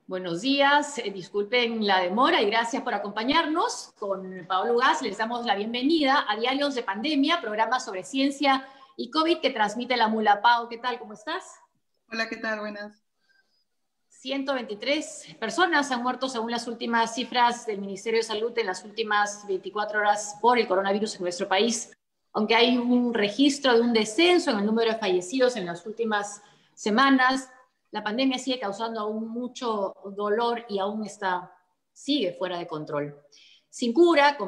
Buenos días, disculpen la demora y gracias por acompañarnos. Con Paolo Gas les damos la bienvenida a Diarios de Pandemia, programa sobre ciencia y COVID que transmite la Mula. Pao, ¿qué tal? ¿Cómo estás? Hola, ¿qué tal? Buenas. 123 personas han muerto según las últimas cifras del Ministerio de Salud en las últimas 24 horas por el coronavirus en nuestro país. Aunque hay un registro de un descenso en el número de fallecidos en las últimas semanas, la pandemia sigue causando aún mucho dolor y aún sigue fuera de control. Sin cura, con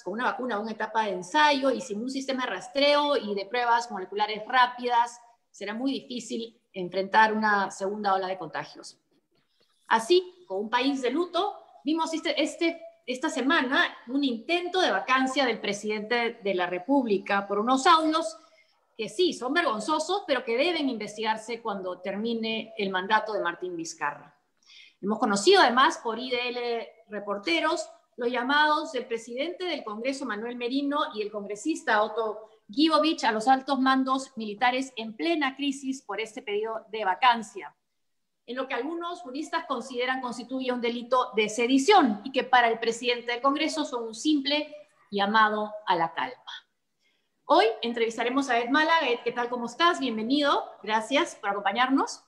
una vacuna aún en etapa de ensayo y sin un sistema de rastreo y de pruebas moleculares rápidas, será muy difícil enfrentar una segunda ola de contagios. Así, con un país de luto, vimos esta semana un intento de vacancia del presidente de la República por unos audios que sí, son vergonzosos, pero que deben investigarse cuando termine el mandato de Martín Vizcarra. Hemos conocido además por IDL Reporteros los llamados del presidente del Congreso, Manuel Merino, y el congresista Otto Gibovich a los altos mandos militares en plena crisis por este pedido de vacancia, en lo que algunos juristas consideran constituye un delito de sedición y que para el presidente del Congreso son un simple llamado a la calma. Hoy entrevistaremos a Ed Málaga. Ed, ¿qué tal? ¿Cómo estás? Bienvenido. Gracias por acompañarnos.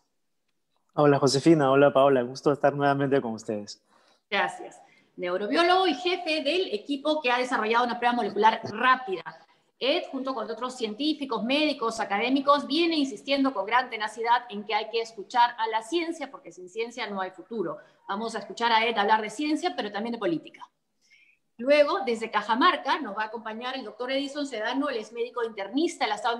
Hola Josefina, hola Paola, gusto estar nuevamente con ustedes. Gracias. Neurobiólogo y jefe del equipo que ha desarrollado una prueba molecular rápida. Ed, junto con otros científicos, médicos, académicos, viene insistiendo con gran tenacidad en que hay que escuchar a la ciencia, porque sin ciencia no hay futuro. Vamos a escuchar a Ed hablar de ciencia, pero también de política. Luego, desde Cajamarca, nos va a acompañar el doctor Edison Sedano. Él es médico internista, él está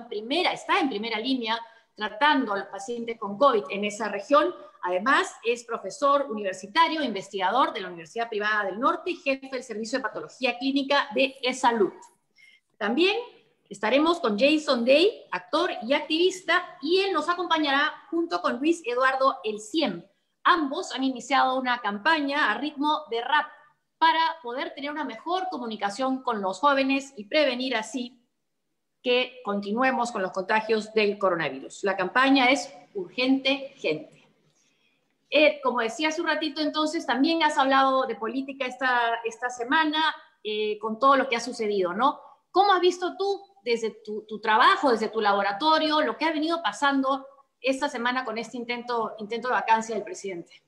en primera línea tratando a los pacientes con COVID en esa región. Además, es profesor universitario, investigador de la Universidad Privada del Norte y jefe del Servicio de Patología Clínica de eSalud. También estaremos con Jason Day, actor y activista, y él nos acompañará junto con Luis Eduardo El Ciem. Ambos han iniciado una campaña a ritmo de rap para poder tener una mejor comunicación con los jóvenes y prevenir así que continuemos con los contagios del coronavirus. La campaña es Urgente Gente. Ed, como decía hace un ratito, entonces, también has hablado de política esta semana con todo lo que ha sucedido, ¿no? ¿Cómo has visto tú, desde tu trabajo, desde tu laboratorio, lo que ha venido pasando esta semana con este intento de vacancia del presidente?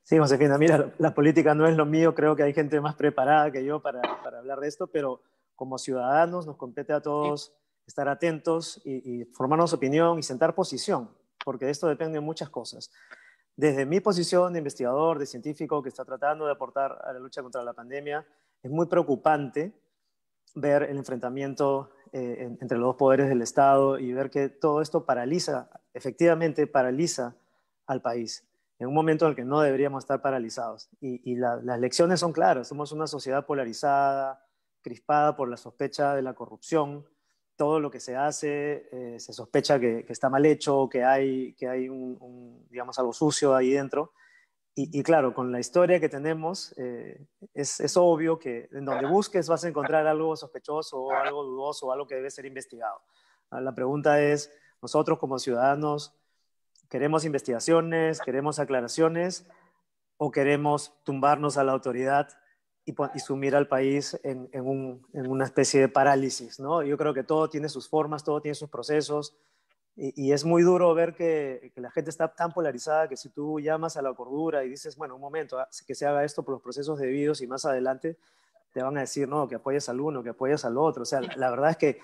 Sí, Josefina, mira, la política no es lo mío, creo que hay gente más preparada que yo para hablar de esto, pero como ciudadanos nos compete a todos estar atentos y formarnos opinión y sentar posición, porque de esto dependen muchas cosas. Desde mi posición de investigador, de científico que está tratando de aportar a la lucha contra la pandemia, es muy preocupante ver el enfrentamiento entre los dos poderes del Estado y ver que todo esto efectivamente paraliza al país en un momento en el que no deberíamos estar paralizados. Las lecciones son claras. Somos una sociedad polarizada, crispada por la sospecha de la corrupción. Todo lo que se hace se sospecha que está mal hecho, que hay digamos, algo sucio ahí dentro. Y claro, con la historia que tenemos, es obvio que en donde busques vas a encontrar algo sospechoso o algo dudoso o algo que debe ser investigado. La pregunta es, nosotros como ciudadanos, ¿queremos investigaciones, queremos aclaraciones o queremos tumbarnos a la autoridad y sumir al país en una especie de parálisis, ¿no? Yo creo que todo tiene sus formas, todo tiene sus procesos y es muy duro ver que la gente está tan polarizada que si tú llamas a la cordura y dices, bueno, un momento, que se haga esto por los procesos debidos y más adelante te van a decir, no, que apoyes al uno, que apoyes al otro. O sea, la verdad es que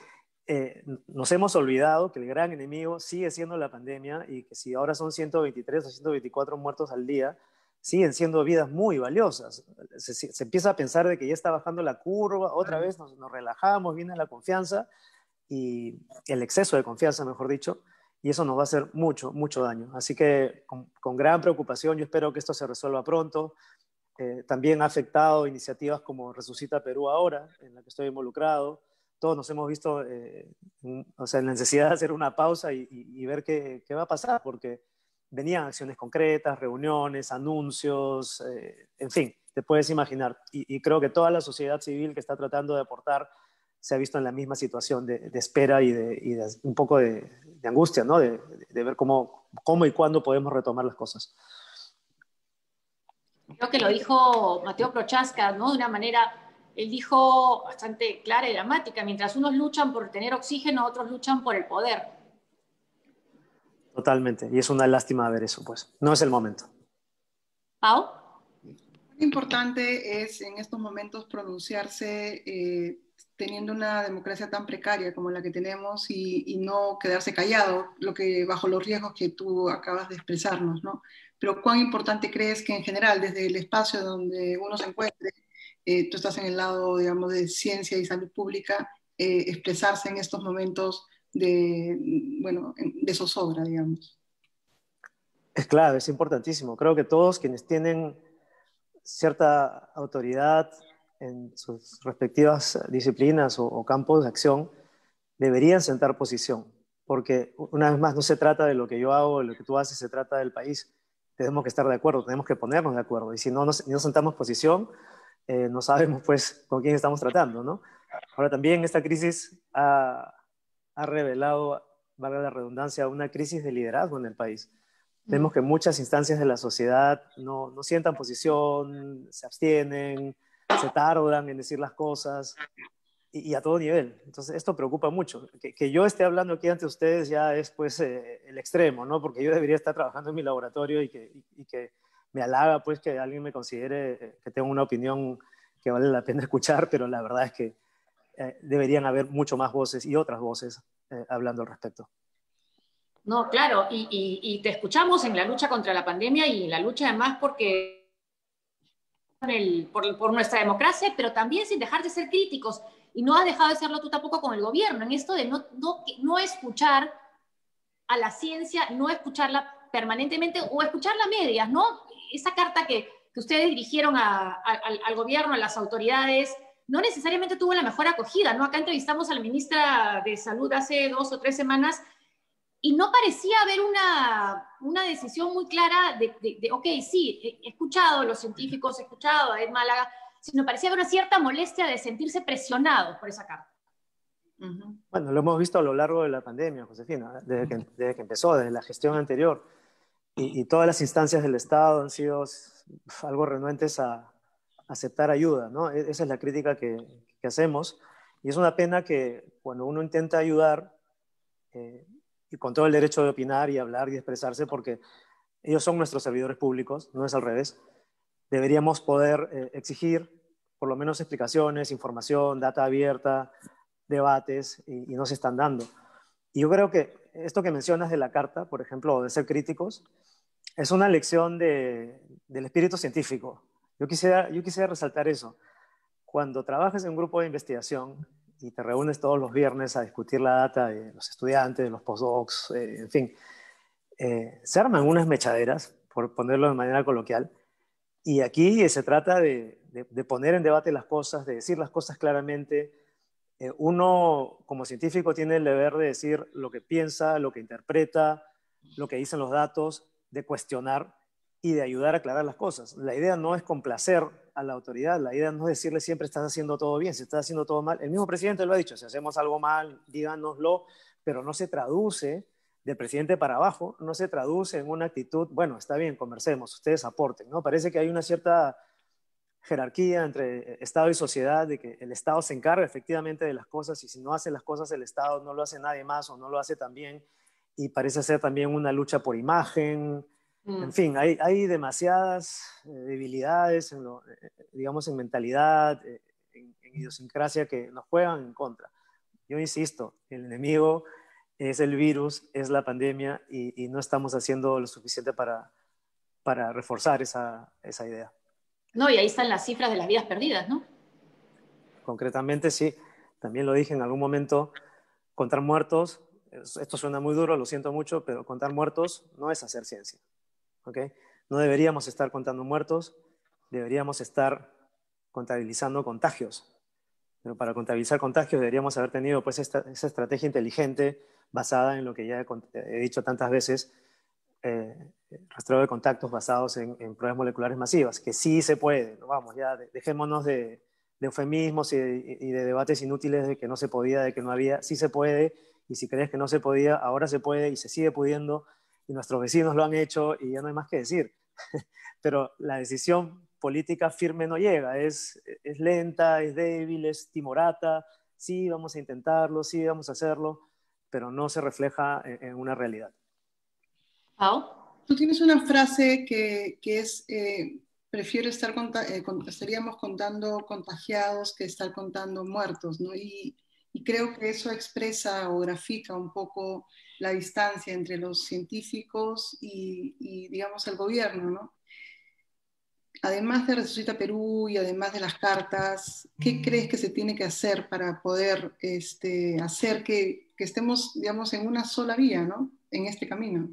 nos hemos olvidado que el gran enemigo sigue siendo la pandemia y que si ahora son 123 o 124 muertos al día, siguen siendo vidas muy valiosas. Se empieza a pensar de que ya está bajando la curva, otra vez nos relajamos, viene la confianza y el exceso de confianza, mejor dicho, y eso nos va a hacer mucho, mucho daño. Así que con gran preocupación, yo espero que esto se resuelva pronto. También ha afectado iniciativas como Resucita Perú ahora, en la que estoy involucrado. Todos nos hemos visto en la necesidad de hacer una pausa y ver qué va a pasar, porque venían acciones concretas, reuniones, anuncios, en fin, te puedes imaginar. Y creo que toda la sociedad civil que está tratando de aportar se ha visto en la misma situación de espera y de un poco de angustia, ¿no? De ver cómo y cuándo podemos retomar las cosas. Creo que lo dijo Mateo Prochaska, ¿no? De una manera, él dijo bastante clara y dramática, mientras unos luchan por tener oxígeno, otros luchan por el poder. Totalmente, y es una lástima ver eso, pues. No es el momento. ¿Pau? Lo importante es en estos momentos pronunciarse teniendo una democracia tan precaria como la que tenemos y no quedarse callado, bajo los riesgos que tú acabas de expresarnos, ¿no? Pero ¿cuán importante crees que en general, desde el espacio donde uno se encuentre, tú estás en el lado, digamos, de ciencia y salud pública, expresarse en estos momentos bueno, de zozobra, digamos? Es clave, es importantísimo. Creo que todos quienes tienen cierta autoridad en sus respectivas disciplinas o campos de acción deberían sentar posición, porque una vez más no se trata de lo que yo hago, de lo que tú haces, se trata del país. Tenemos que estar de acuerdo, tenemos que ponernos de acuerdo, y si no sentamos posición, no sabemos pues con quién estamos tratando, ¿no? Ahora también esta crisis ha revelado, valga la redundancia, una crisis de liderazgo en el país. Vemos que muchas instancias de la sociedad no sientan posición, se abstienen, se tardan en decir las cosas y a todo nivel. Entonces esto preocupa mucho. Que yo esté hablando aquí ante ustedes ya es pues el extremo, ¿no? Porque yo debería estar trabajando en mi laboratorio y que me halaga pues que alguien me considere que tengo una opinión que vale la pena escuchar, pero la verdad es que deberían haber mucho más voces y otras voces hablando al respecto. No, claro, y te escuchamos en la lucha contra la pandemia y en la lucha además porque por nuestra democracia, pero también sin dejar de ser críticos. Y no has dejado de serlo tú tampoco con el gobierno, en esto de no escuchar a la ciencia, no escucharla permanentemente o escucharla a medias, ¿no? Esa carta que ustedes dirigieron al gobierno, a las autoridades, no necesariamente tuvo la mejor acogida, ¿no? Acá entrevistamos a la ministra de Salud hace 2 o 3 semanas y no parecía haber una decisión muy clara de ok, sí, he escuchado a los científicos, he escuchado a Ed Málaga, sino parecía haber una cierta molestia de sentirse presionados por esa carta. Bueno, lo hemos visto a lo largo de la pandemia, Josefina, desde que empezó, desde la gestión anterior, y todas las instancias del Estado han sido algo renuentes a aceptar ayuda, ¿no? Esa es la crítica que hacemos, y es una pena que cuando uno intenta ayudar, y con todo el derecho de opinar y hablar y expresarse, porque ellos son nuestros servidores públicos, no es al revés, deberíamos poder exigir por lo menos explicaciones, información, data abierta, debates, y no se están dando. Y yo creo que esto que mencionas de la carta, por ejemplo, de ser críticos, es una lección del espíritu científico. Yo quisiera resaltar eso. Cuando trabajas en un grupo de investigación y te reúnes todos los viernes a discutir la data de los estudiantes, de los postdocs, en fin, se arman unas mechaderas, por ponerlo de manera coloquial, y aquí se trata de poner en debate las cosas, de decir las cosas claramente. Uno, como científico, tiene el deber de decir lo que piensa, lo que interpreta, lo que dicen los datos, de cuestionar y de ayudar a aclarar las cosas. La idea no es complacer a la autoridad, la idea no es decirle siempre estás haciendo todo bien, si estás haciendo todo mal. El mismo presidente lo ha dicho, si hacemos algo mal, díganoslo, pero no se traduce del presidente para abajo, no se traduce en una actitud, bueno, está bien, conversemos, ustedes aporten, ¿no? Parece que hay una cierta jerarquía entre Estado y sociedad, de que el Estado se encarga efectivamente de las cosas y si no hace las cosas el Estado no lo hace nadie más o no lo hace tan bien, y parece ser también una lucha por imagen. En fin, hay demasiadas debilidades digamos en mentalidad, en idiosincrasia que nos juegan en contra. Yo insisto, el enemigo es el virus, es la pandemia y no estamos haciendo lo suficiente para reforzar esa idea. No, y ahí están las cifras de las vidas perdidas, ¿no? Concretamente, sí. También lo dije en algún momento, contar muertos, esto suena muy duro, lo siento mucho, pero contar muertos no es hacer ciencia. ¿Okay? No deberíamos estar contando muertos, deberíamos estar contabilizando contagios. Pero para contabilizar contagios deberíamos haber tenido pues, esa estrategia inteligente basada en lo que ya he dicho tantas veces, rastreo de contactos basados en pruebas moleculares masivas, que sí se puede, ¿no? Vamos, ya dejémonos de eufemismos y de debates inútiles de que no se podía, de que no había, sí se puede, y si crees que no se podía, ahora se puede y se sigue pudiendo, y nuestros vecinos lo han hecho y ya no hay más que decir. Pero la decisión política firme no llega, es lenta, es débil, es timorata, sí, vamos a intentarlo, sí, vamos a hacerlo, pero no se refleja en una realidad. Pau. Tú tienes una frase que es, prefiero estaríamos contando contagiados que estar contando muertos, ¿no? Y creo que eso expresa o grafica un poco la distancia entre los científicos y digamos, el gobierno, ¿no? Además de Resucita Perú y además de las cartas, ¿qué crees que se tiene que hacer para poder hacer que estemos, digamos, en una sola vía, ¿no? En este camino.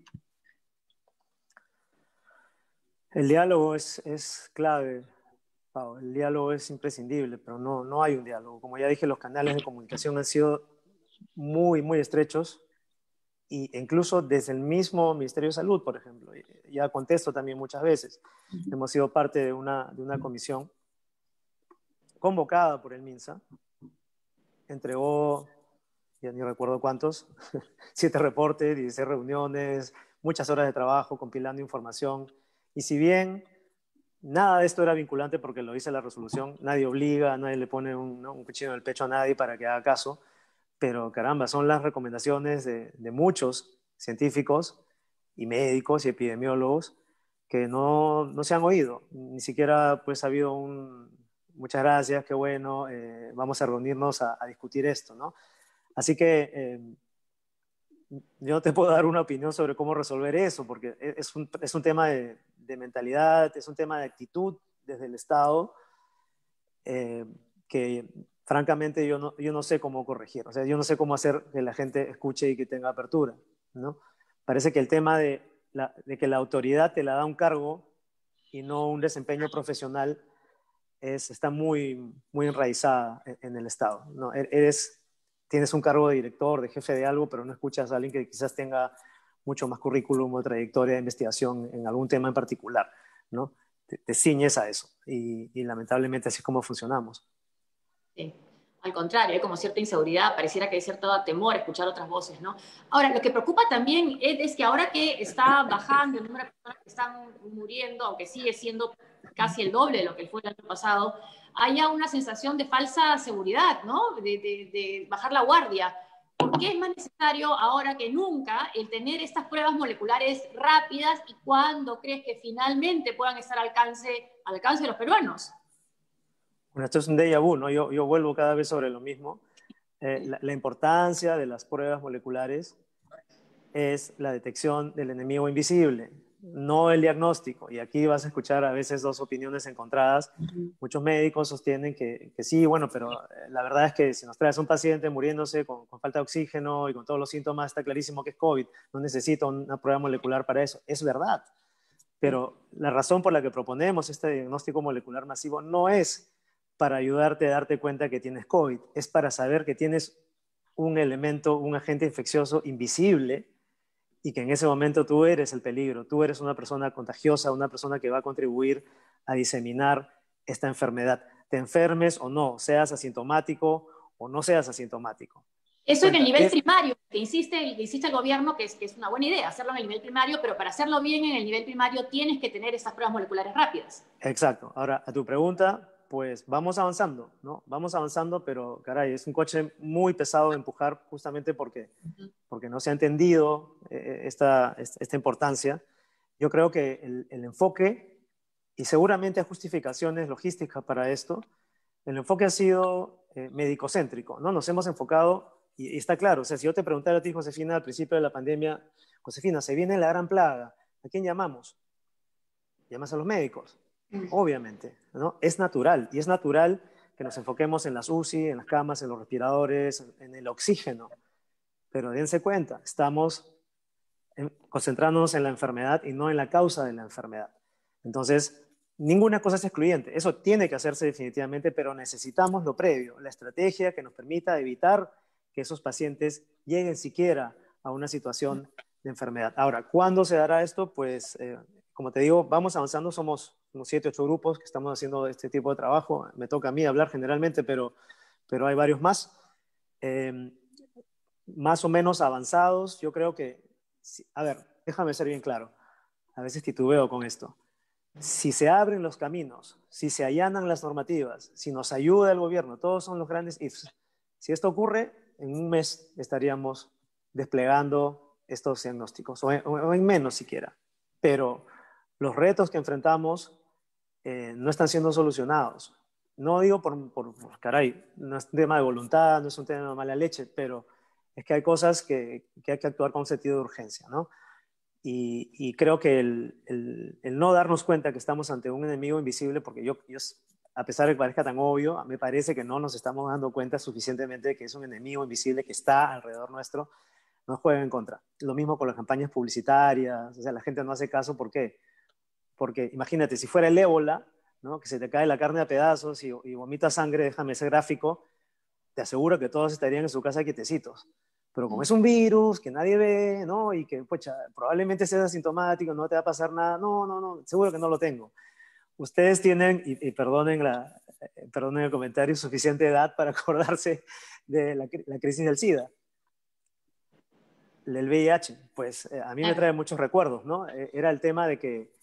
El diálogo es clave, Pau. El diálogo es imprescindible, pero no hay un diálogo. Como ya dije, los canales de comunicación han sido muy, muy estrechos, e incluso desde el mismo Ministerio de Salud, por ejemplo. Ya contesto también muchas veces. Hemos sido parte de una comisión convocada por el MINSA, entregó, ya ni recuerdo cuántos, 7 reportes, 16 reuniones, muchas horas de trabajo compilando información. Y si bien nada de esto era vinculante porque lo dice la resolución, nadie obliga, nadie le pone un cuchillo en el pecho a nadie para que haga caso, pero caramba, son las recomendaciones de muchos científicos y médicos y epidemiólogos que no se han oído. Ni siquiera pues ha habido muchas gracias, qué bueno, vamos a reunirnos a discutir esto, ¿no? Así que yo no te puedo dar una opinión sobre cómo resolver eso, porque es un tema de mentalidad, es un tema de actitud desde el Estado, que francamente yo no sé cómo corregir. O sea, yo no sé cómo hacer que la gente escuche y que tenga apertura, ¿no? Parece que el tema de que la autoridad te la da un cargo y no un desempeño profesional está muy, muy enraizada en el Estado, ¿no? Tienes un cargo de director, de jefe de algo, pero no escuchas a alguien que quizás tenga mucho más currículum o trayectoria de investigación en algún tema en particular, ¿no? Te ciñes a eso y lamentablemente así es como funcionamos. Sí. Al contrario, hay como cierta inseguridad, pareciera que hay cierto temor a escuchar otras voces, ¿no? Ahora, lo que preocupa también es que ahora que está bajando el número de personas que están muriendo, aunque sigue siendo casi el doble de lo que fue el año pasado, haya una sensación de falsa seguridad, ¿no? De bajar la guardia. ¿Por qué es más necesario ahora que nunca el tener estas pruebas moleculares rápidas y cuándo crees que finalmente puedan estar al alcance de los peruanos? Bueno, esto es un déjà vu, ¿no? Yo vuelvo cada vez sobre lo mismo. La importancia de las pruebas moleculares es la detección del enemigo invisible, no el diagnóstico. Y aquí vas a escuchar a veces dos opiniones encontradas. Muchos médicos sostienen que sí, bueno, pero la verdad es que si nos traes un paciente muriéndose con falta de oxígeno y con todos los síntomas, está clarísimo que es COVID. No necesito una prueba molecular para eso. Es verdad. Pero la razón por la que proponemos este diagnóstico molecular masivo no es para ayudarte a darte cuenta que tienes COVID, es para saber que tienes un elemento, un agente infeccioso invisible y que en ese momento tú eres el peligro, tú eres una persona contagiosa, una persona que va a contribuir a diseminar esta enfermedad. Te enfermes o no, seas asintomático o no seas asintomático. Eso en el nivel primario, que insiste el gobierno, que es una buena idea, hacerlo en el nivel primario, pero para hacerlo bien en el nivel primario tienes que tener esas pruebas moleculares rápidas. Exacto. Ahora, a tu pregunta, pues vamos avanzando, ¿no? Vamos avanzando, pero caray, es un coche muy pesado de empujar justamente porque no se ha entendido esta importancia. Yo creo que el enfoque, y seguramente hay justificaciones logísticas para esto, el enfoque ha sido médico-céntrico, ¿no? Nos hemos enfocado, y está claro, o sea, si yo te preguntara a ti, Josefina, al principio de la pandemia, Josefina, se viene la gran plaga, ¿a quién llamamos? Llamas a los médicos, obviamente, ¿no? Es natural, y es natural que nos enfoquemos en las UCI, en las camas, en los respiradores, en el oxígeno, pero dense cuenta, estamos concentrándonos en la enfermedad y no en la causa de la enfermedad. Entonces, ninguna cosa es excluyente, eso tiene que hacerse definitivamente, pero necesitamos lo previo, la estrategia que nos permita evitar que esos pacientes lleguen siquiera a una situación de enfermedad. Ahora, ¿cuándo se dará esto? Pues, como te digo, vamos avanzando, somos unos 7, 8 grupos que estamos haciendo este tipo de trabajo. Me toca a mí hablar generalmente, pero hay varios más. Más o menos avanzados, yo creo que, a ver, déjame ser bien claro, a veces titubeo con esto. Si se abren los caminos, si se allanan las normativas, si nos ayuda el gobierno, todos son los grandes ifs. Si esto ocurre, en un mes estaríamos desplegando estos diagnósticos, o en menos siquiera. Pero los retos que enfrentamos no están siendo solucionados. No digo caray, no es un tema de voluntad, no es un tema de mala leche, pero es que hay cosas que hay que actuar con sentido de urgencia, ¿no? Y creo que el no darnos cuenta que estamos ante un enemigo invisible, porque yo, a pesar de que parezca tan obvio, me parece que no nos estamos dando cuenta suficientemente de que es un enemigo invisible que está alrededor nuestro, nos juega en contra. Lo mismo con las campañas publicitarias, o sea, la gente no hace caso, ¿por qué? Porque imagínate, si fuera el ébola, ¿no? Que se te cae la carne a pedazos y vomita sangre, déjame ese gráfico, te aseguro que todos estarían en su casa quietecitos. Pero como es un virus que nadie ve, ¿no? Y que, pucha, probablemente seas asintomático, no te va a pasar nada. No, seguro que no lo tengo. Ustedes tienen, y perdonen el comentario, suficiente edad para acordarse de la crisis del SIDA, del VIH. Pues a mí me trae muchos recuerdos, ¿no? Era el tema de que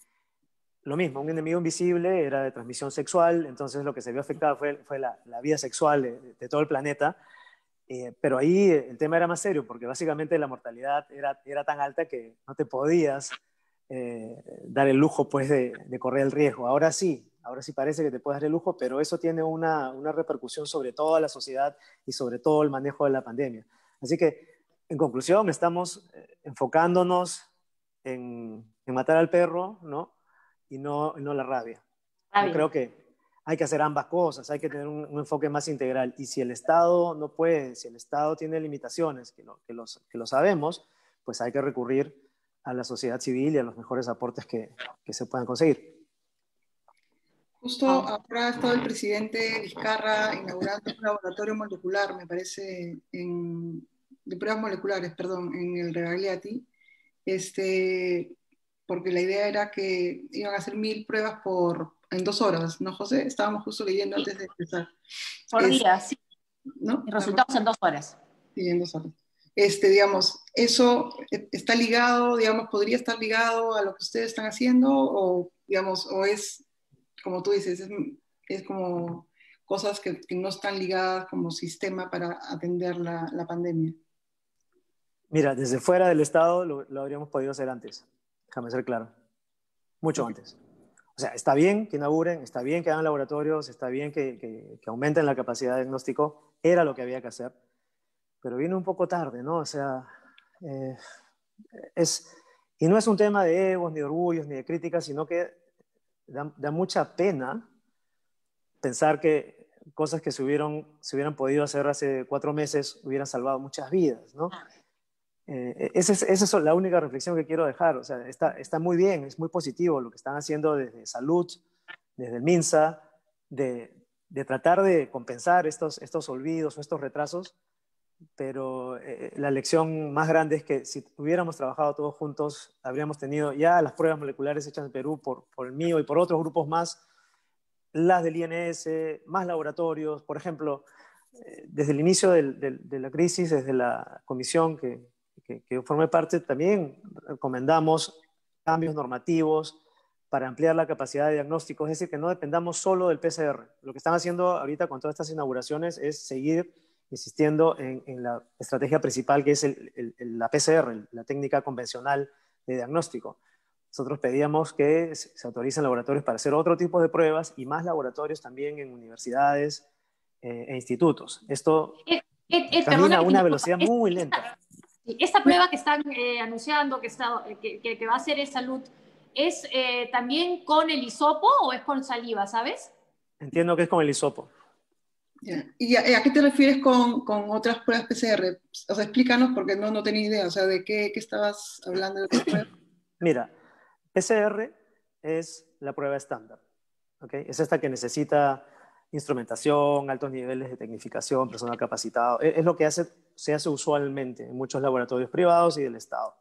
lo mismo, un enemigo invisible, era de transmisión sexual, entonces lo que se vio afectado fue la vida sexual de todo el planeta. Pero ahí el tema era más serio, porque básicamente la mortalidad era tan alta que no te podías dar el lujo pues, de correr el riesgo. Ahora sí parece que te puedes dar el lujo, pero eso tiene una repercusión sobre toda la sociedad y sobre todo el manejo de la pandemia. Así que, en conclusión, estamos enfocándonos en matar al perro, ¿no? Y no la rabia. Yo creo que hay que hacer ambas cosas, hay que tener un enfoque más integral. Y si el Estado no puede, si el Estado tiene limitaciones, que lo sabemos, pues hay que recurrir a la sociedad civil y a los mejores aportes que se puedan conseguir. Justo ahora ha estado el presidente Vizcarra inaugurando un laboratorio molecular, me parece, de pruebas moleculares, perdón, en el Regagliati, porque la idea era que iban a hacer 1000 pruebas en 2 horas, ¿no, José? Estábamos justo leyendo antes de empezar. Por día, sí. ¿No? Y resultados en 2 horas. Sí, en 2 horas. Digamos, ¿eso está ligado, digamos, podría estar ligado a lo que ustedes están haciendo? O, digamos, o es, como tú dices, es como cosas que no están ligadas como sistema para atender la pandemia. Mira, desde fuera del Estado lo habríamos podido hacer antes, déjame ser claro, mucho antes. O sea, está bien que inauguren, está bien que hagan laboratorios, está bien que aumenten la capacidad de diagnóstico, era lo que había que hacer, pero viene un poco tarde, ¿no? O sea, y no es un tema de egos, ni de orgullos, ni de críticas, sino que da mucha pena pensar que cosas que se hubieran podido hacer hace 4 meses hubieran salvado muchas vidas, ¿no? Esa es la única reflexión que quiero dejar. O sea, está muy bien, es muy positivo lo que están haciendo desde Salud, desde el MINSA, de tratar de compensar estos olvidos o estos retrasos, pero la lección más grande es que si hubiéramos trabajado todos juntos, habríamos tenido ya las pruebas moleculares hechas en Perú por el mío y por otros grupos más, las del INS, más laboratorios. Por ejemplo, desde el inicio de la crisis, desde la comisión que yo formé parte, también recomendamos cambios normativos para ampliar la capacidad de diagnóstico, es decir, que no dependamos solo del PCR. Lo que están haciendo ahorita con todas estas inauguraciones es seguir insistiendo en la estrategia principal, que es la PCR, la técnica convencional de diagnóstico. Nosotros pedíamos que se autoricen laboratorios para hacer otro tipo de pruebas y más laboratorios también en universidades e institutos. Esto camina a una velocidad muy lenta. Esta prueba que están anunciando que va a hacer es Salud, ¿es también con el hisopo o es con saliva, sabes? Entiendo que es con el hisopo. Yeah. ¿Y a qué te refieres con otras pruebas PCR? O sea, explícanos porque no tenía idea. O sea, ¿de qué estabas hablando de otras pruebas? Mira, PCR es la prueba estándar, ¿okay? Es esta que necesita instrumentación, altos niveles de tecnificación, personal capacitado. Es lo que se hace usualmente en muchos laboratorios privados y del Estado.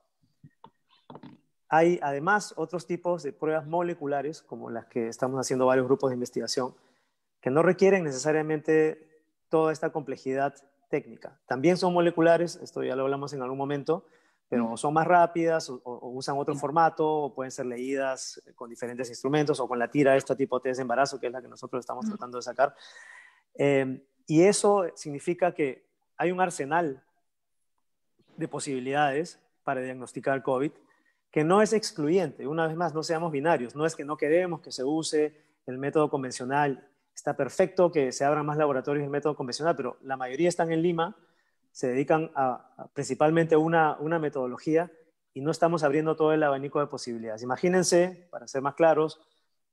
Hay además otros tipos de pruebas moleculares, como las que estamos haciendo varios grupos de investigación, que no requieren necesariamente toda esta complejidad técnica. También son moleculares, esto ya lo hablamos en algún momento, pero son más rápidas o usan otro formato, o pueden ser leídas con diferentes instrumentos, o con la tira esta tipo test de embarazo, que es la que nosotros estamos tratando de sacar. Y eso significa que hay un arsenal de posibilidades para diagnosticar COVID que no es excluyente. Una vez más, no seamos binarios. No es que no queremos que se use el método convencional. Está perfecto que se abran más laboratorios del método convencional, pero la mayoría están en Lima, se dedican principalmente a una metodología y no estamos abriendo todo el abanico de posibilidades. Imagínense, para ser más claros,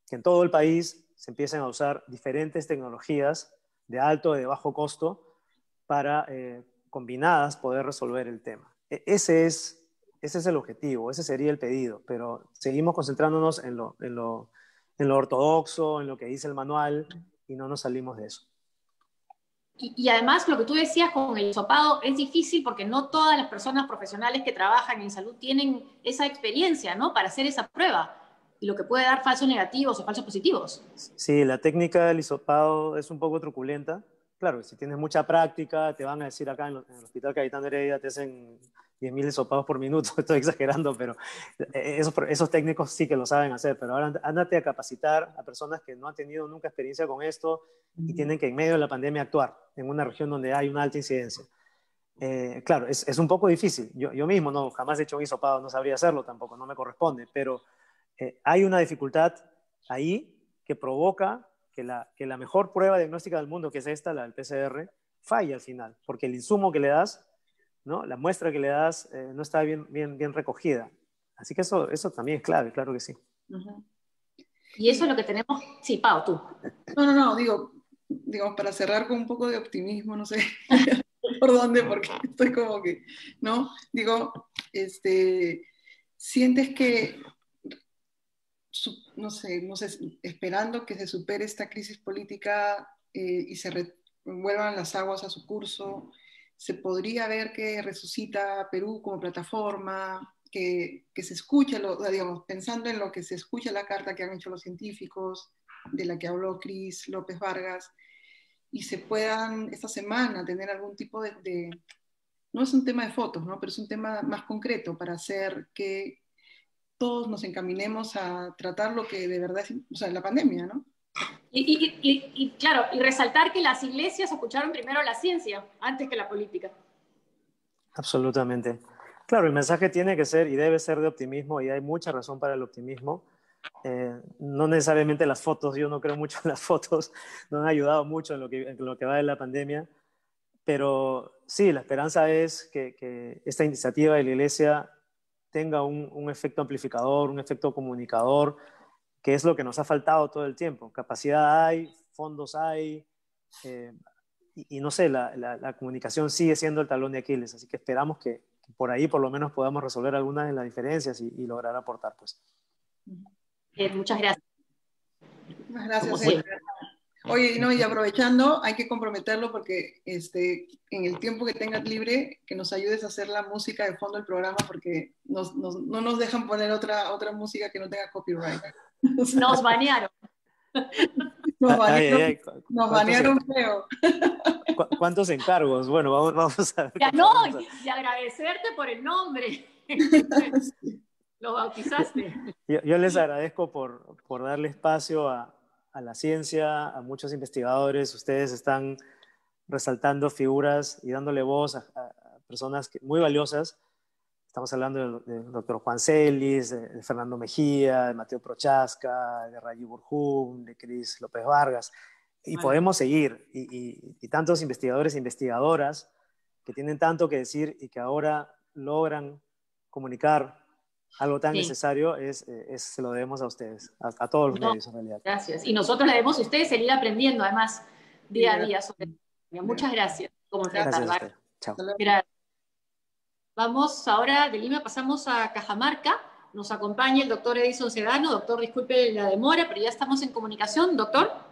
que en todo el país se empiecen a usar diferentes tecnologías de alto o de bajo costo para combinadas poder resolver el tema. Ese es el objetivo, ese sería el pedido, pero seguimos concentrándonos en lo ortodoxo, en lo que dice el manual, y no nos salimos de eso. Y además, lo que tú decías con el hisopado es difícil porque no todas las personas profesionales que trabajan en salud tienen esa experiencia, ¿no?, para hacer esa prueba, y lo que puede dar falsos negativos o falsos positivos. Sí, la técnica del hisopado es un poco truculenta. Claro, si tienes mucha práctica, te van a decir acá en el Hospital Cayetano Heredia, te hacen 10.000 hisopados por minuto, estoy exagerando, pero esos técnicos sí que lo saben hacer. Pero ahora ándate a capacitar a personas que no han tenido nunca experiencia con esto y tienen que en medio de la pandemia actuar en una región donde hay una alta incidencia. Claro, es un poco difícil. Yo mismo no, jamás he hecho un hisopado, no sabría hacerlo tampoco, no me corresponde, pero hay una dificultad ahí que provoca que la mejor prueba diagnóstica del mundo, que es esta, la del PCR, falla al final, porque el insumo que le das, ¿no?, la muestra que le das no está bien recogida. Así que eso también es clave, claro que sí. Y eso es lo que tenemos. Sí, Pau, tú. No, digo, para cerrar con un poco de optimismo, no sé por dónde, porque estoy como que, ¿no? Digo, sientes que, no sé, esperando que se supere esta crisis política y se vuelvan las aguas a su curso, se podría ver que resucita Perú como plataforma, que se escucha, digamos, pensando en lo que se escucha la carta que han hecho los científicos, de la que habló Cris López Vargas, y se puedan esta semana tener algún tipo no es un tema de fotos, ¿no?, pero es un tema más concreto para hacer que todos nos encaminemos a tratar lo que de verdad es, o sea, la pandemia, ¿no? Y claro, y resaltar que las iglesias escucharon primero la ciencia antes que la política. Absolutamente. Claro, el mensaje tiene que ser y debe ser de optimismo, y hay mucha razón para el optimismo. No necesariamente las fotos, yo no creo mucho en las fotos, no han ayudado mucho en lo que va de la pandemia, pero sí, la esperanza es que esta iniciativa de la Iglesia tenga un efecto amplificador, un efecto comunicador, que es lo que nos ha faltado todo el tiempo. Capacidad hay, fondos hay, y no sé, la comunicación sigue siendo el talón de Aquiles, así que esperamos que por ahí por lo menos podamos resolver algunas de las diferencias y lograr aportar, pues. Muchas gracias. Muchas gracias. Oye, no, y aprovechando, hay que comprometerlo porque en el tiempo que tengas libre, que nos ayudes a hacer la música de fondo del programa, porque no nos dejan poner otra música que no tenga copyright. Nos banearon. Nos banearon feo. ¿Cuántos encargos? Bueno, vamos a ver. Ya no, y agradecerte por el nombre. Lo bautizaste. Yo les agradezco por darle espacio a la ciencia, a muchos investigadores. Ustedes están resaltando figuras y dándole voz a personas muy valiosas. Estamos hablando del doctor Juan Celis, de Fernando Mejía, de Mateo Prochaska, de Rayi Burjum, de Cris López Vargas. Y podemos seguir. Y tantos investigadores e investigadoras que tienen tanto que decir y que ahora logran comunicar algo tan necesario, se lo debemos a ustedes, a todos los medios en realidad. Gracias. Y nosotros le debemos a ustedes seguir aprendiendo, además, día a día sobre esto. Muchas gracias. Gracias a usted. Chao. Gracias. Vamos ahora, de Lima pasamos a Cajamarca. Nos acompaña el doctor Edison Sedano. Doctor, disculpe la demora, pero ya estamos en comunicación. Doctor.